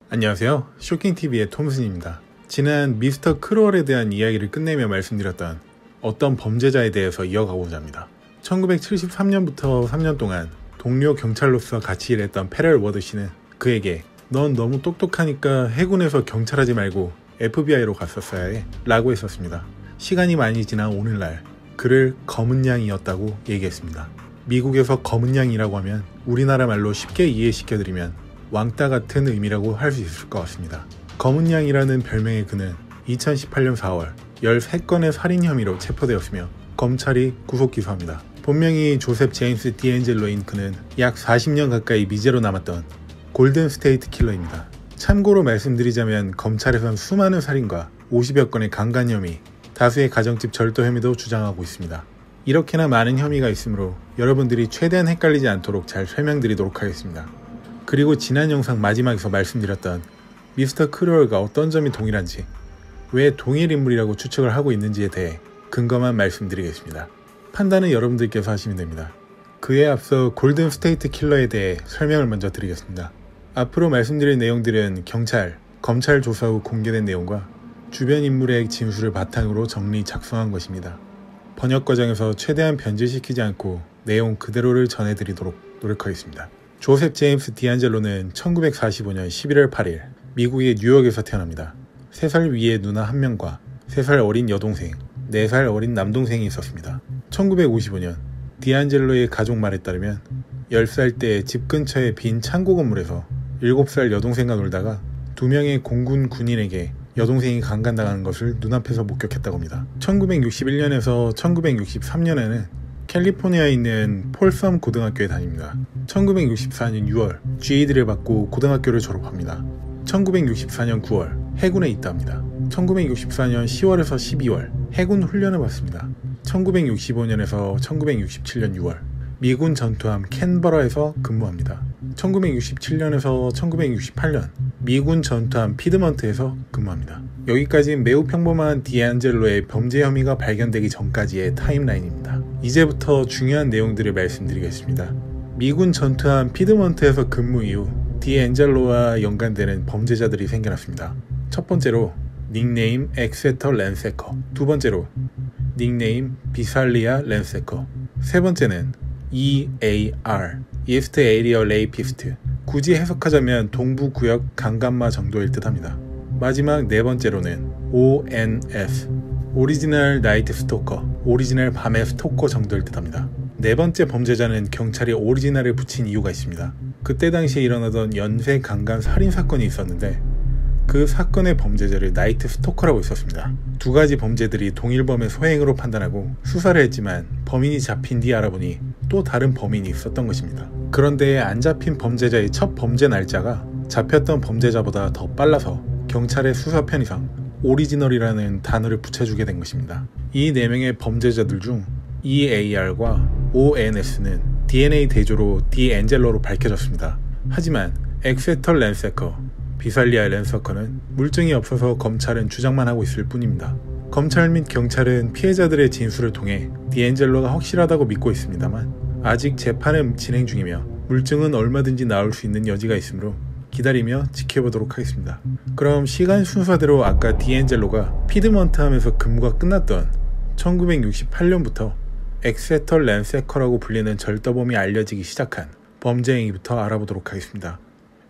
안녕하세요, 쇼킹TV의 톰슨입니다. 지난 미스터 크롤에 대한 이야기를 끝내며 말씀드렸던 어떤 범죄자에 대해서 이어가고자 합니다. 1973년부터 3년 동안 동료 경찰로서 같이 일했던 페럴 워드 씨는 그에게 넌 너무 똑똑하니까 해군에서 경찰하지 말고 FBI로 갔었어야 해 라고 했었습니다. 시간이 많이 지난 오늘날 그를 검은 양이었다고 얘기했습니다. 미국에서 검은 양이라고 하면 우리나라 말로 쉽게 이해시켜드리면 왕따 같은 의미라고 할 수 있을 것 같습니다. 검은 양이라는 별명의 그는 2018년 4월 13건의 살인 혐의로 체포되었으며 검찰이 구속 기소합니다. 본명이 조셉 제임스 디앤젤로인 그는 약 40년 가까이 미제로 남았던 골든 스테이트 킬러입니다. 참고로 말씀드리자면 검찰에선 수많은 살인과 50여 건의 강간 혐의, 다수의 가정집 절도 혐의도 주장하고 있습니다. 이렇게나 많은 혐의가 있으므로 여러분들이 최대한 헷갈리지 않도록 잘 설명드리도록 하겠습니다. 그리고 지난 영상 마지막에서 말씀드렸던 미스터 크롤과 어떤 점이 동일한지, 왜 동일 인물이라고 추측을 하고 있는지에 대해 근거만 말씀드리겠습니다. 판단은 여러분들께서 하시면 됩니다. 그에 앞서 골든 스테이트 킬러에 대해 설명을 먼저 드리겠습니다. 앞으로 말씀드릴 내용들은 경찰, 검찰 조사 후 공개된 내용과 주변 인물의 진술을 바탕으로 정리 작성한 것입니다. 번역 과정에서 최대한 변질시키지 않고 내용 그대로를 전해드리도록 노력하겠습니다. 조셉 제임스 디안젤로는 1945년 11월 8일 미국의 뉴욕에서 태어납니다. 3살 위의 누나 1명과 3살 어린 여동생, 4살 어린 남동생이 있었습니다. 1955년 디안젤로의 가족 말에 따르면 10살 때 집 근처의 빈 창고 건물에서 7살 여동생과 놀다가 2명의 공군 군인에게 여동생이 강간당하는 것을 눈앞에서 목격했다고 합니다. 1961년에서 1963년에는 캘리포니아에 있는 폴섬 고등학교에 다닙니다. 1964년 6월 GED를 받고 고등학교를 졸업합니다. 1964년 9월 해군에 입대합니다. 1964년 10월에서 12월 해군 훈련을 받습니다. 1965년에서 1967년 6월 미군 전투함 캔버라에서 근무합니다. 1967년에서 1968년 미군 전투함 피드먼트에서 근무합니다. 여기까지는 매우 평범한 디안젤로의 범죄 혐의가 발견되기 전까지의 타임라인입니다. 이제부터 중요한 내용들을 말씀드리겠습니다. 미군 전투함 피드먼트에서 근무 이후 디안젤로와 연관되는 범죄자들이 생겨났습니다. 첫 번째로 닉네임 엑세터 랜세커, 두 번째로 닉네임 비살리아 랜세커, 세 번째는 EAR, East Area Rapist, 굳이 해석하자면 동부구역 강간마 정도일 듯합니다. 마지막 네 번째로는 ONS, 오리지널 나이트 스토커, 오리지널 밤의 스토커 정도일 듯합니다. 네 번째 범죄자는 경찰이 오리지널을 붙인 이유가 있습니다. 그때 당시에 일어나던 연쇄 강간 살인 사건이 있었는데 그 사건의 범죄자를 나이트 스토커라고 했었습니다. 두 가지 범죄들이 동일범의 소행으로 판단하고 수사를 했지만 범인이 잡힌 뒤 알아보니 또 다른 범인이 있었던 것입니다. 그런데 안 잡힌 범죄자의 첫 범죄 날짜가 잡혔던 범죄자보다 더 빨라서 경찰의 수사 편의상 오리지널이라는 단어를 붙여주게 된 것입니다. 이 4명의 범죄자들 중 EAR과 ONS는 DNA 대조로 디앤젤로로 밝혀졌습니다. 하지만 엑세터 랜세커, 비살리아 랜서커는 물증이 없어서 검찰은 주장만 하고 있을 뿐입니다. 검찰 및 경찰은 피해자들의 진술을 통해 디앤젤로가 확실하다고 믿고 있습니다만 아직 재판은 진행 중이며 물증은 얼마든지 나올 수 있는 여지가 있으므로 기다리며 지켜보도록 하겠습니다. 그럼 시간 순서대로 아까 디앤젤로가 피드먼트함에서 근무가 끝났던 1968년부터 엑세터 랜세커라고 불리는 절도범이 알려지기 시작한 범죄 행위부터 알아보도록 하겠습니다.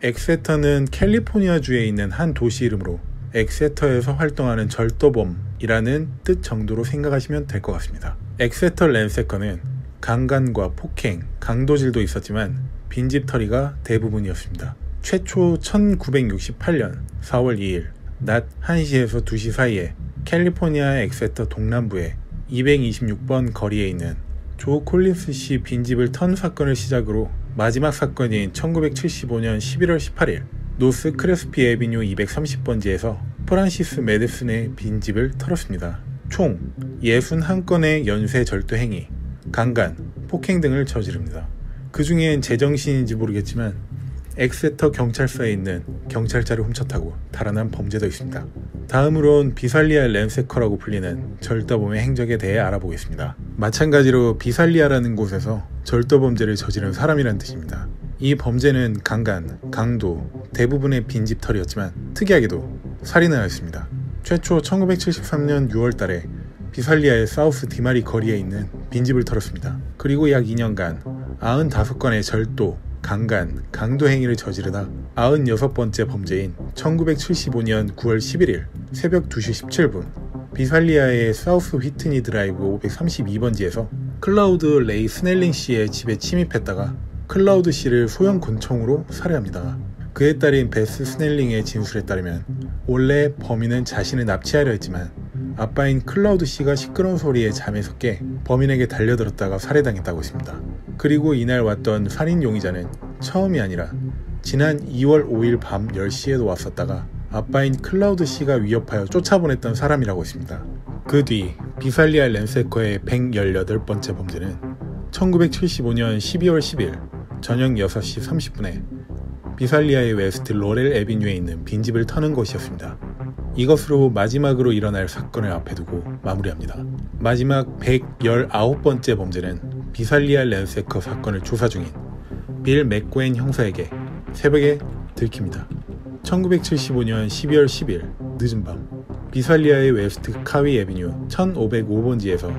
엑세터는 캘리포니아주에 있는 한 도시 이름으로 엑세터에서 활동하는 절도범이라는 뜻 정도로 생각하시면 될 것 같습니다. 엑세터 랜세커는 강간과 폭행, 강도질도 있었지만 빈집털이가 대부분이었습니다. 최초 1968년 4월 2일 낮 1시에서 2시 사이에 캘리포니아 엑세터 동남부의 226번 거리에 있는 조 콜린스 씨 빈집을 턴 사건을 시작으로 마지막 사건인 1975년 11월 18일 노스 크레스피 애비뉴 230번지에서 프란시스 매드슨의 빈집을 털었습니다. 총 61건의 연쇄 절도 행위, 강간, 폭행 등을 저지릅니다. 그 중엔 제정신인지 모르겠지만 엑세터 경찰서에 있는 경찰차를 훔쳐타고 달아난 범죄도 있습니다. 다음으론 비살리아 랜세커라고 불리는 절도범의 행적에 대해 알아보겠습니다. 마찬가지로 비살리아라는 곳에서 절도범죄를 저지른 사람이란 뜻입니다. 이 범죄는 강간, 강도, 대부분의 빈집털이었지만 특이하게도 살인을 하였습니다. 최초 1973년 6월달에 비살리아의 사우스 디마리 거리에 있는 빈집을 털었습니다. 그리고 약 2년간 95건의 절도, 강간, 강도 행위를 저지르다 96번째 범죄인 1975년 9월 11일 새벽 2시 17분 비살리아의 사우스 휘트니 드라이브 532번지에서 클라우드 레이 스넬링 씨의 집에 침입했다가 클라우드 씨를 소형 권총으로 살해합니다. 그의 딸인 베스 스넬링의 진술에 따르면 원래 범인은 자신을 납치하려 했지만 아빠인 클라우드 씨가 시끄러운 소리에 잠에서 깨 범인에게 달려들었다가 살해당했다고 했습니다. 그리고 이날 왔던 살인 용의자는 처음이 아니라 지난 2월 5일 밤 10시에도 왔었다가 아빠인 클라우드 씨가 위협하여 쫓아보냈던 사람이라고 했습니다. 그 뒤 비살리아 랜세커의 118번째 범죄는 1975년 12월 10일 저녁 6시 30분에 비살리아의 웨스트 로렐 애비뉴에 있는 빈집을 터는 것이었습니다. 이것으로 마지막으로 일어날 사건을 앞에 두고 마무리합니다. 마지막 119번째 범죄는 비살리아 랜세커 사건을 조사 중인 빌 맥고엔 형사에게 새벽에 들킵니다. 1975년 12월 10일 늦은 밤 비살리아의 웨스트 카위 애비뉴 1505번지에서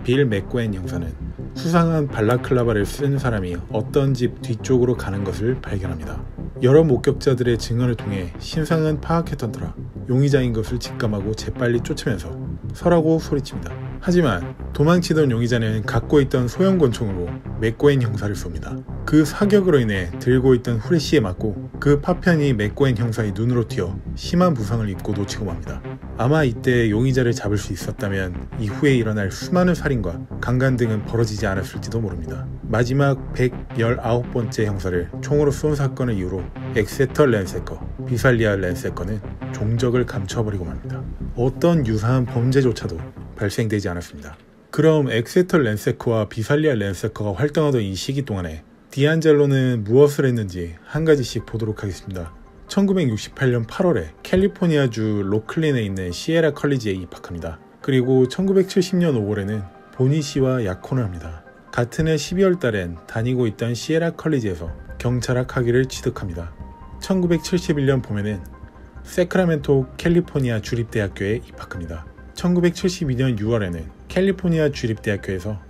빌 맥고엔 형사는 수상한 발라클라바를 쓴 사람이 어떤 집 뒤쪽으로 가는 것을 발견합니다. 여러 목격자들의 증언을 통해 신상은 파악했던 터라 용의자인 것을 직감하고 재빨리 쫓으면서 서라고 소리칩니다. 하지만 도망치던 용의자는 갖고 있던 소형 권총으로 맥고엔 형사를 쏩니다. 그 사격으로 인해 들고 있던 후레쉬에 맞고 그 파편이 맥고엔 형사의 눈으로 튀어 심한 부상을 입고 놓치고 맙니다. 아마 이때 용의자를 잡을 수 있었다면 이후에 일어날 수많은 살인과 강간 등은 벌어지지 않았을지도 모릅니다. 마지막 119번째 형사를 총으로 쏜 사건을 이유로 엑세터 랜세커, 비살리아 랜세커는 종적을 감춰버리고 맙니다. 어떤 유사한 범죄조차도 발생되지 않았습니다. 그럼 엑세터 랜세커와 비살리아 랜세커가 활동하던 이 시기 동안에 디안젤로는 무엇을 했는지 한 가지씩 보도록 하겠습니다. 1968년 8월에 캘리포니아주 로클린에 있는 시에라 컬리지에 입학합니다. 그리고 1970년 5월에는 보니시와 약혼을 합니다. 같은 해 12월 달엔 다니고 있던 시에라 컬리지에서 경찰학 학위를 취득합니다. 1971년 봄에는 세크라멘토 캘리포니아 주립대학교에 입학합니다. 1972년 6월에는 캘리포니아 주립대학교에서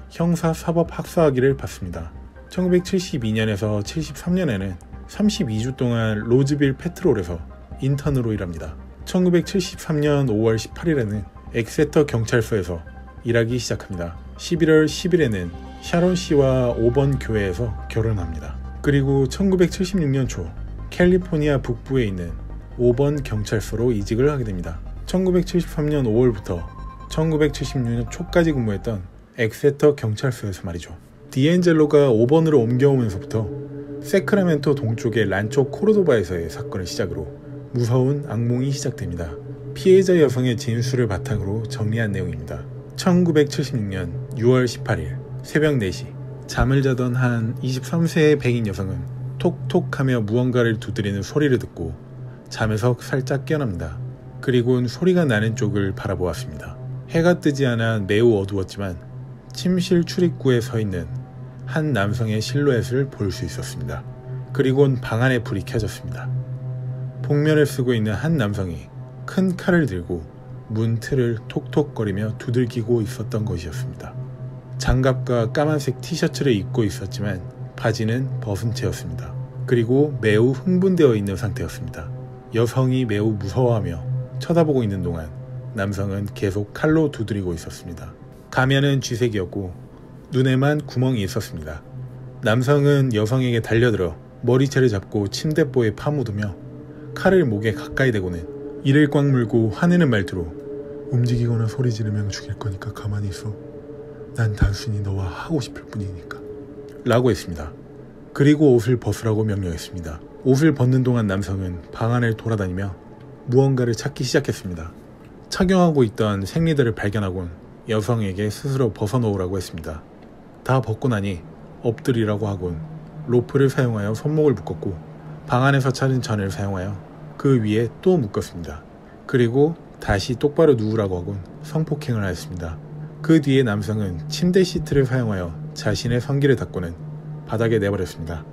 형사 사법 학사학위를 받습니다. 1972년에서 73년에는 32주 동안 로즈빌 페트롤에서 인턴으로 일합니다. 1973년 5월 18일에는 엑세터 경찰서에서 일하기 시작합니다. 11월 10일에는 샤론 씨와 5번 교회에서 결혼합니다. 그리고 1976년 초 캘리포니아 북부에 있는 5번 경찰서로 이직을 하게 됩니다. 1973년 5월부터 1976년 초까지 근무했던 엑세터 경찰서에서 말이죠. 디엔젤로가 5번으로 옮겨오면서부터 세크라멘토 동쪽의 란초 코르도바에서의 사건을 시작으로 무서운 악몽이 시작됩니다. 피해자 여성의 진술을 바탕으로 정리한 내용입니다. 1976년 6월 18일 새벽 4시 잠을 자던 한 23세의 백인 여성은 톡톡하며 무언가를 두드리는 소리를 듣고 잠에서 살짝 깨어납니다. 그리고는 소리가 나는 쪽을 바라보았습니다. 해가 뜨지 않아 매우 어두웠지만 침실 출입구에 서 있는 한 남성의 실루엣을 볼 수 있었습니다. 그리고는 방 안에 불이 켜졌습니다. 복면을 쓰고 있는 한 남성이 큰 칼을 들고 문 틀을 톡톡거리며 두들기고 있었던 것이었습니다. 장갑과 까만색 티셔츠를 입고 있었지만 바지는 벗은 채였습니다. 그리고 매우 흥분되어 있는 상태였습니다. 여성이 매우 무서워하며 쳐다보고 있는 동안 남성은 계속 칼로 두드리고 있었습니다. 가면은 쥐색이었고 눈에만 구멍이 있었습니다. 남성은 여성에게 달려들어 머리채를 잡고 침대보에 파묻으며 칼을 목에 가까이 대고는 이를 꽉 물고 화내는 말투로 움직이거나 소리 지르면 죽일 거니까 가만히 있어. 난 단순히 너와 하고 싶을 뿐이니까 라고 했습니다. 그리고 옷을 벗으라고 명령했습니다. 옷을 벗는 동안 남성은 방 안을 돌아다니며 무언가를 찾기 시작했습니다. 착용하고 있던 생리대를 발견하곤 여성에게 스스로 벗어놓으라고 했습니다. 다 벗고 나니 엎드리라고 하곤 로프를 사용하여 손목을 묶었고 방 안에서 찾은 전을 사용하여 그 위에 또 묶었습니다. 그리고 다시 똑바로 누우라고 하곤 성폭행을 하였습니다. 그 뒤에 남성은 침대 시트를 사용하여 자신의 성기를 닫고는 바닥에 내버렸습니다.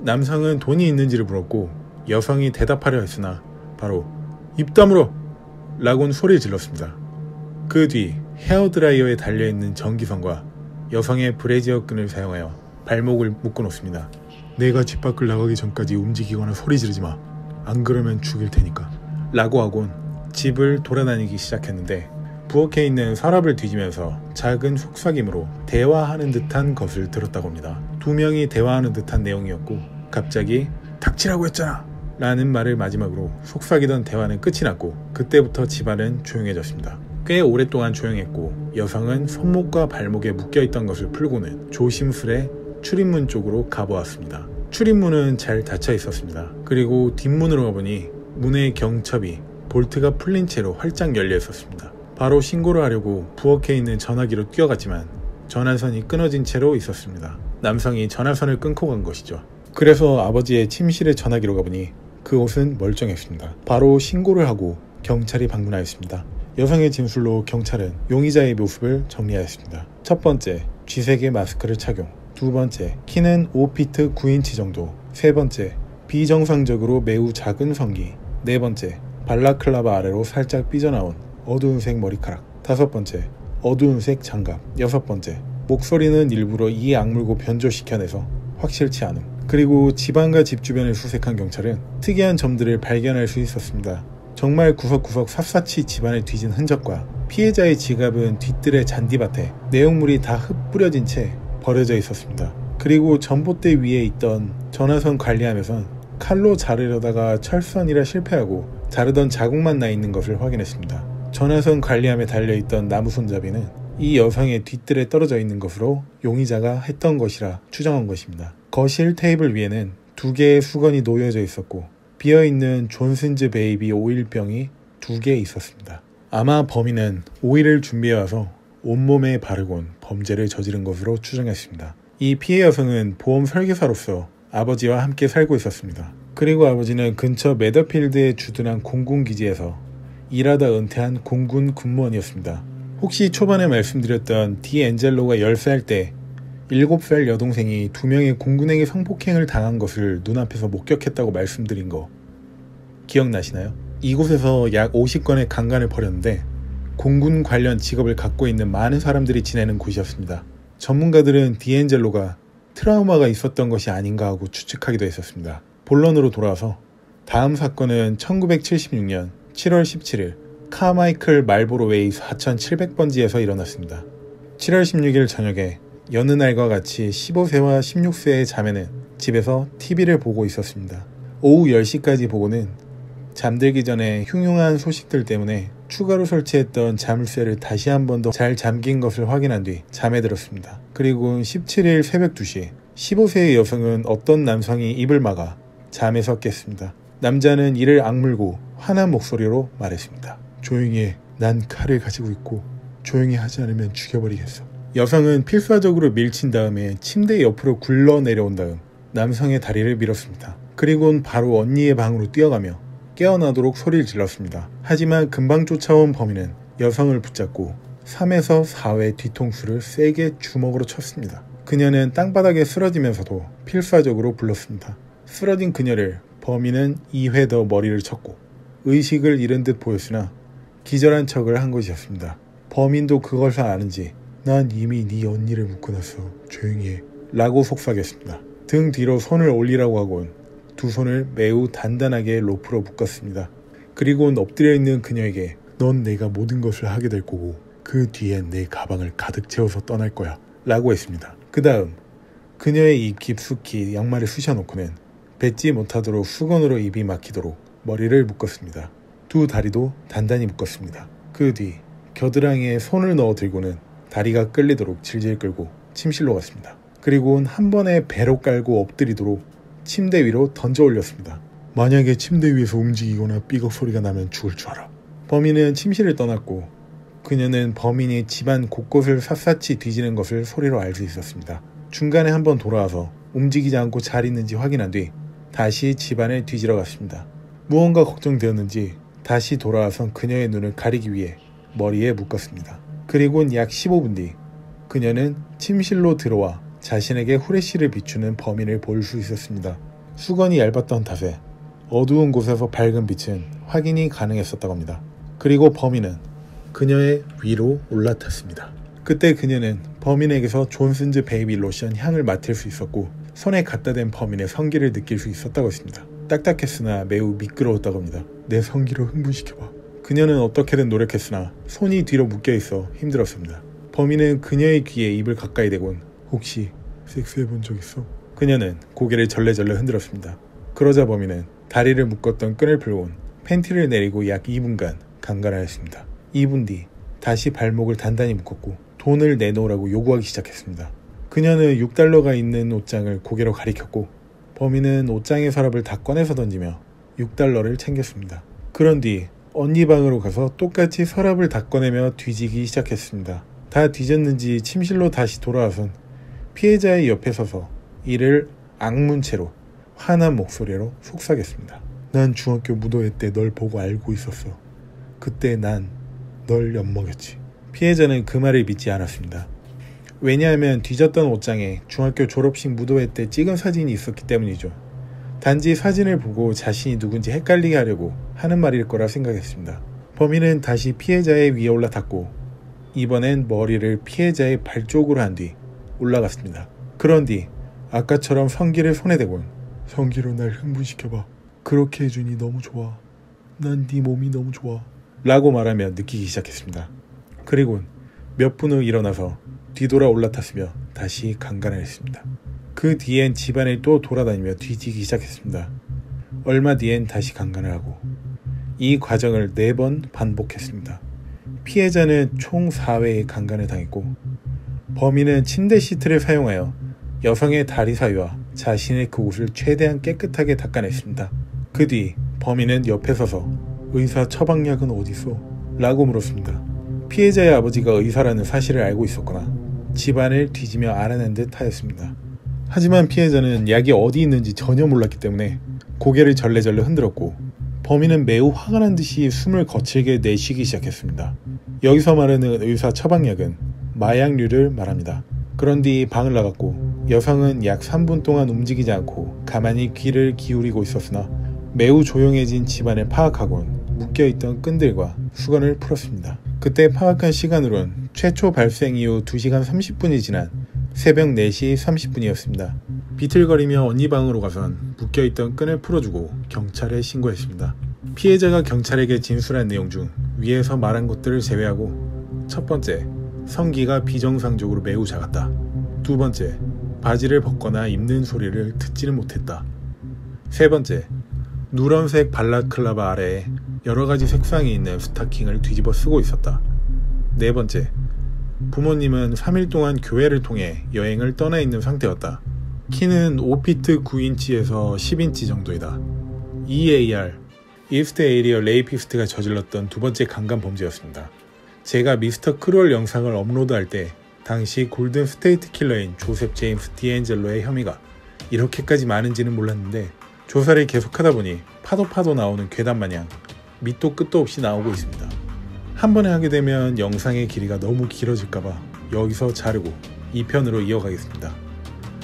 남성은 돈이 있는지를 물었고 여성이 대답하려 했으나 바로 입 다물어! 라곤 소리를 질렀습니다. 그 뒤 헤어드라이어에 달려있는 전기선과 여성의 브래지어 끈을 사용하여 발목을 묶어놓습니다. 내가 집 밖을 나가기 전까지 움직이거나 소리 지르지 마. 안 그러면 죽일 테니까. 라고 하곤 집을 돌아다니기 시작했는데 부엌에 있는 서랍을 뒤지면서 작은 속삭임으로 대화하는 듯한 것을 들었다고 합니다. 두 명이 대화하는 듯한 내용이었고 갑자기 닥치라고 했잖아! 라는 말을 마지막으로 속삭이던 대화는 끝이 났고 그때부터 집안은 조용해졌습니다. 꽤 오랫동안 조용했고 여성은 손목과 발목에 묶여있던 것을 풀고는 조심스레 출입문 쪽으로 가보았습니다. 출입문은 잘 닫혀 있었습니다. 그리고 뒷문으로 가보니 문의 경첩이 볼트가 풀린 채로 활짝 열려 있었습니다. 바로 신고를 하려고 부엌에 있는 전화기로 뛰어갔지만 전화선이 끊어진 채로 있었습니다. 남성이 전화선을 끊고 간 것이죠. 그래서 아버지의 침실에 전화기로 가보니 그 옷은 멀쩡했습니다. 바로 신고를 하고 경찰이 방문하였습니다. 여성의 진술로 경찰은 용의자의 모습을 정리하였습니다. 첫 번째, 쥐색의 마스크를 착용. 두 번째, 키는 5피트 9인치 정도. 세 번째, 비정상적으로 매우 작은 성기. 네 번째, 발라클라바 아래로 살짝 삐져나온 어두운색 머리카락. 다섯 번째, 어두운색 장갑. 여섯 번째, 목소리는 일부러 이 악물고 변조시켜내서 확실치 않음. 그리고 집안과 집 주변을 수색한 경찰은 특이한 점들을 발견할 수 있었습니다. 정말 구석구석 샅샅이 집안을 뒤진 흔적과 피해자의 지갑은 뒤뜰의 잔디밭에 내용물이 다 흩뿌려진 채 버려져 있었습니다. 그리고 전봇대 위에 있던 전화선 관리함에선 칼로 자르려다가 철선이라 실패하고 자르던 자국만 나 있는 것을 확인했습니다. 전화선 관리함에 달려있던 나무 손잡이는 이 여성의 뒤뜰에 떨어져 있는 것으로 용의자가 했던 것이라 추정한 것입니다. 거실 테이블 위에는 두 개의 수건이 놓여져 있었고 비어있는 존슨즈 베이비 오일병이 두 개 있었습니다. 아마 범인은 오일을 준비해와서 온몸에 바르곤 범죄를 저지른 것으로 추정했습니다. 이 피해 여성은 보험 설계사로서 아버지와 함께 살고 있었습니다. 그리고 아버지는 근처 매더필드에 주둔한 공군기지에서 일하다 은퇴한 공군 군무원이었습니다. 혹시 초반에 말씀드렸던 디앤젤로가 10살 때 7살 여동생이 2명의 공군에게 성폭행을 당한 것을 눈앞에서 목격했다고 말씀드린 거 기억나시나요? 이곳에서 약 50건의 강간을 벌였는데 공군 관련 직업을 갖고 있는 많은 사람들이 지내는 곳이었습니다. 전문가들은 디앤젤로가 트라우마가 있었던 것이 아닌가 하고 추측하기도 했었습니다. 본론으로 돌아와서 다음 사건은 1976년 7월 17일 카마이클 말보로웨이 4700번지에서 일어났습니다. 7월 16일 저녁에 여느 날과 같이 15세와 16세의 자매는 집에서 TV를 보고 있었습니다. 오후 10시까지 보고는 잠들기 전에 흉흉한 소식들 때문에 추가로 설치했던 자물쇠를 다시 한 번 더 잘 잠긴 것을 확인한 뒤 잠에 들었습니다. 그리고 17일 새벽 2시 15세의 여성은 어떤 남성이 입을 막아 잠에서 깼습니다. 남자는 이를 악물고 화난 목소리로 말했습니다. 조용히 해. 난 칼을 가지고 있고 조용히 하지 않으면 죽여버리겠어. 여성은 필사적으로 밀친 다음에 침대 옆으로 굴러 내려온 다음 남성의 다리를 밀었습니다. 그리고는 바로 언니의 방으로 뛰어가며 깨어나도록 소리를 질렀습니다. 하지만 금방 쫓아온 범인은 여성을 붙잡고 3에서 4회 뒤통수를 세게 주먹으로 쳤습니다. 그녀는 땅바닥에 쓰러지면서도 필사적으로 불렀습니다. 쓰러진 그녀를 범인은 2회 더 머리를 쳤고 의식을 잃은 듯 보였으나 기절한 척을 한 것이었습니다. 범인도 그것을 아는지 난 이미 네 언니를 묶어놨어. 조용히 해. 라고 속삭였습니다. 등 뒤로 손을 올리라고 하곤 두 손을 매우 단단하게 로프로 묶었습니다. 그리고 엎드려 있는 그녀에게 넌 내가 모든 것을 하게 될 거고 그 뒤엔 내 가방을 가득 채워서 떠날 거야. 라고 했습니다. 그 다음 그녀의 입 깊숙이 양말을 쑤셔놓고는 뱉지 못하도록 수건으로 입이 막히도록 머리를 묶었습니다. 두 다리도 단단히 묶었습니다. 그 뒤 겨드랑이에 손을 넣어 들고는 다리가 끌리도록 질질 끌고 침실로 갔습니다. 그리고는 한 번에 배로 깔고 엎드리도록 침대 위로 던져 올렸습니다. 만약에 침대 위에서 움직이거나 삐걱 소리가 나면 죽을 줄 알아. 범인은 침실을 떠났고 그녀는 범인이 집안 곳곳을 샅샅이 뒤지는 것을 소리로 알 수 있었습니다. 중간에 한번 돌아와서 움직이지 않고 잘 있는지 확인한 뒤 다시 집안을 뒤지러 갔습니다. 무언가 걱정되었는지 다시 돌아와선 그녀의 눈을 가리기 위해 머리에 묶었습니다. 그리고는 약 15분 뒤 그녀는 침실로 들어와 자신에게 후레쉬를 비추는 범인을 볼 수 있었습니다. 수건이 얇았던 탓에 어두운 곳에서 밝은 빛은 확인이 가능했었다고 합니다. 그리고 범인은 그녀의 위로 올라탔습니다. 그때 그녀는 범인에게서 존슨즈 베이비 로션 향을 맡을 수 있었고 손에 갖다 댄 범인의 성기를 느낄 수 있었다고 했습니다. 딱딱했으나 매우 미끄러웠다고 합니다. 내 성기로 흥분시켜봐. 그녀는 어떻게든 노력했으나 손이 뒤로 묶여있어 힘들었습니다. 범인은 그녀의 귀에 입을 가까이 대곤 혹시 섹스해본 적 있어? 그녀는 고개를 절레절레 흔들었습니다. 그러자 범인은 다리를 묶었던 끈을 풀곤 팬티를 내리고 약 2분간 강간하였습니다. 2분 뒤 다시 발목을 단단히 묶었고 돈을 내놓으라고 요구하기 시작했습니다. 그녀는 $6가 있는 옷장을 고개로 가리켰고 범인은 옷장의 서랍을 다 꺼내서 던지며 $6를 챙겼습니다. 그런 뒤 언니 방으로 가서 똑같이 서랍을 다 꺼내며 뒤지기 시작했습니다. 다 뒤졌는지 침실로 다시 돌아와선 피해자의 옆에 서서 이를 악문 채로 화난 목소리로 속삭였습니다. 난 중학교 무도회 때 널 보고 알고 있었어. 그때 난 널 엿먹였지. 피해자는 그 말을 믿지 않았습니다. 왜냐하면 뒤졌던 옷장에 중학교 졸업식 무도회 때 찍은 사진이 있었기 때문이죠. 단지 사진을 보고 자신이 누군지 헷갈리게 하려고 하는 말일 거라 생각했습니다. 범인은 다시 피해자의 위에 올라탔고 이번엔 머리를 피해자의 발 쪽으로 한 뒤 올라갔습니다. 그런 뒤 아까처럼 성기를 손에 대곤 성기로 날 흥분시켜봐. 그렇게 해주니 너무 좋아. 난 네 몸이 너무 좋아. 라고 말하며 느끼기 시작했습니다. 그리고 몇 분 후 일어나서 뒤돌아 올라탔으며 다시 강간을 했습니다. 그 뒤엔 집안을 또 돌아다니며 뒤지기 시작했습니다. 얼마 뒤엔 다시 강간을 하고 이 과정을 4번 반복했습니다. 피해자는 총 4회의 강간을 당했고 범인은 침대 시트를 사용하여 여성의 다리 사이와 자신의 그곳을 최대한 깨끗하게 닦아냈습니다. 그 뒤 범인은 옆에 서서 의사 처방약은 어딨어? 라고 물었습니다. 피해자의 아버지가 의사라는 사실을 알고 있었거나 집안을 뒤지며 알아낸 듯 하였습니다. 하지만 피해자는 약이 어디 있는지 전혀 몰랐기 때문에 고개를 절레절레 흔들었고 범인은 매우 화가 난 듯이 숨을 거칠게 내쉬기 시작했습니다. 여기서 말하는 의사 처방약은 마약류를 말합니다. 그런 뒤 방을 나갔고 여성은 약 3분 동안 움직이지 않고 가만히 귀를 기울이고 있었으나 매우 조용해진 집안을 파악하곤 묶여있던 끈들과 수건을 풀었습니다. 그때 파악한 시간으론 최초 발생 이후 2시간 30분이 지난 새벽 4시 30분이었습니다. 비틀거리며 언니 방으로 가선 묶여있던 끈을 풀어주고 경찰에 신고했습니다. 피해자가 경찰에게 진술한 내용 중 위에서 말한 것들을 제외하고 첫 번째, 성기가 비정상적으로 매우 작았다. 두 번째, 바지를 벗거나 입는 소리를 듣지는 못했다. 세 번째, 누런색 발라클라바 아래에 여러가지 색상이 있는 스타킹을 뒤집어 쓰고 있었다. 네 번째, 부모님은 3일 동안 교회를 통해 여행을 떠나 있는 상태였다. 키는 5피트 9인치에서 10인치 정도이다. EAR, 이스트 에이리어 레이피스트가 저질렀던 두 번째 강간 범죄였습니다. 제가 미스터 크롤 영상을 업로드할 때 당시 골든 스테이트 킬러인 조셉 제임스 디앤젤로의 혐의가 이렇게까지 많은지는 몰랐는데 조사를 계속하다 보니 파도 나오는 괴담 마냥 밑도 끝도 없이 나오고 있습니다. 한 번에 하게 되면 영상의 길이가 너무 길어질까봐 여기서 자르고 2편으로 이어가겠습니다.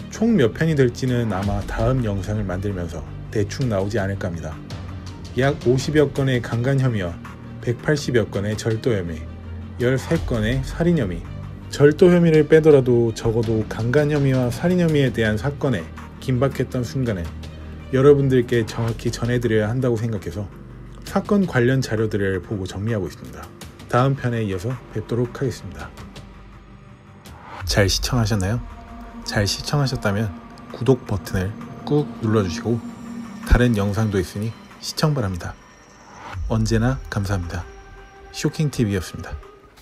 총 몇 편이 될지는 아마 다음 영상을 만들면서 대충 나오지 않을까 합니다. 약 50여 건의 강간 혐의와 180여 건의 절도 혐의, 13건의 살인 혐의, 절도 혐의를 빼더라도 적어도 강간 혐의와 살인 혐의에 대한 사건에 긴박했던 순간에 여러분들께 정확히 전해드려야 한다고 생각해서 사건 관련 자료들을 보고 정리하고 있습니다. 다음 편에 이어서 뵙도록 하겠습니다. 잘 시청하셨나요? 잘 시청하셨다면 구독 버튼을 꾹 눌러주시고 다른 영상도 있으니 시청 바랍니다. 언제나 감사합니다. 쇼킹TV였습니다.